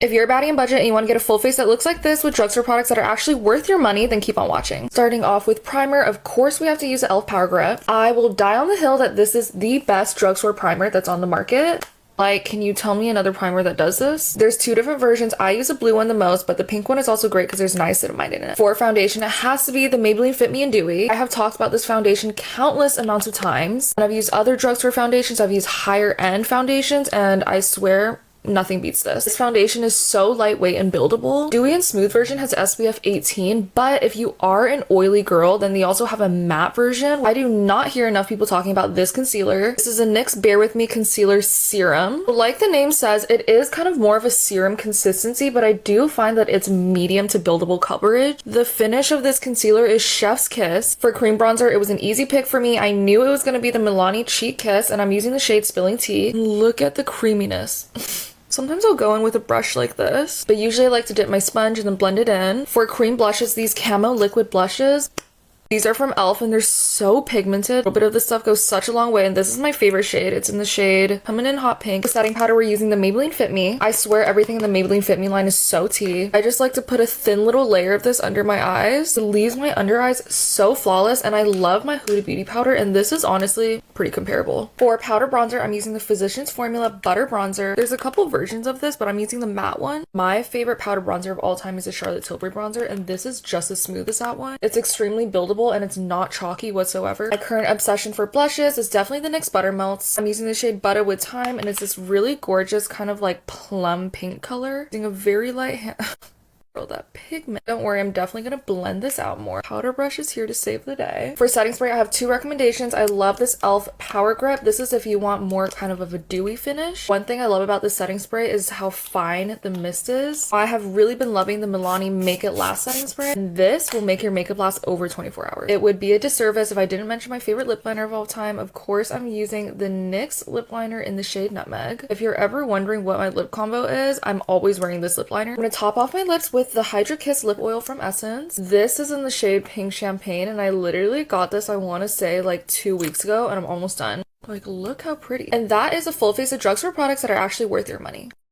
If you're a baddie and budget and you want to get a full face that looks like this with drugstore products that are actually worth your money, then keep on watching. Starting off with primer, of course we have to use the e.l.f. Power Grip. I will die on the hill that this is the best drugstore primer that's on the market. Like, can you tell me another primer that does this? There's two different versions. I use the blue one the most, but the pink one is also great because there's niacinamide in it. For foundation, it has to be the Maybelline Fit Me and Dewy. I have talked about this foundation countless amounts of times. And I've used other drugstore foundations. I've used higher end foundations, and I swear nothing beats this. This foundation is so lightweight and buildable. Dewy and Smooth version has SPF 18, but if you are an oily girl, then they also have a matte version. I do not hear enough people talking about this concealer. This is a NYX Bare With Me Concealer Serum. Like the name says, it is kind of more of a serum consistency, but I do find that it's medium to buildable coverage. The finish of this concealer is chef's kiss. For cream bronzer, it was an easy pick for me. I knew it was going to be the Milani Cheek Kiss, and I'm using the shade Spilling Tea. Look at the creaminess. Sometimes I'll go in with a brush like this, but usually I like to dip my sponge and then blend it in. For cream blushes, these Camo liquid blushes, these are from e.l.f. and they're so pigmented. A little bit of this stuff goes such a long way, and this is my favorite shade. It's in the shade Feminine Hot Pink. The setting powder, we're using the Maybelline Fit Me. I swear everything in the Maybelline Fit Me line is so tea. I just like to put a thin little layer of this under my eyes. It leaves my under eyes so flawless, and I love my Huda Beauty powder, and this is honestly pretty comparable. For powder bronzer, I'm using the Physicians Formula Butter Bronzer. There's a couple versions of this, but I'm using the matte one. My favorite powder bronzer of all time is the Charlotte Tilbury bronzer, and this is just as smooth as that one. It's extremely buildable and it's not chalky whatsoever. My current obsession for blushes is definitely the NYX Butter Melts. I'm using the shade Butter with Time, and it's this really gorgeous kind of like plum pink color. Using a very light hand. That pigment. Don't worry, I'm definitely gonna blend this out more. Powder brush is here to save the day. For setting spray, I have two recommendations. I love this e.l.f. Power Grip. This is if you want more kind of a dewy finish. One thing I love about this setting spray is how fine the mist is. I have really been loving the Milani Make It Last setting spray, and this will make your makeup last over 24 hours. It would be a disservice if I didn't mention my favorite lip liner of all time. Of course, I'm using the NYX lip liner in the shade Nutmeg. If you're ever wondering what my lip combo is, I'm always wearing this lip liner. I'm gonna top off my lips with the Hydra Kiss lip oil from Essence. This is in the shade Pink Champagne, and I literally got this, I want to say, like 2 weeks ago, and I'm almost done. Like, look how pretty. And that is a full face of drugstore products that are actually worth your money.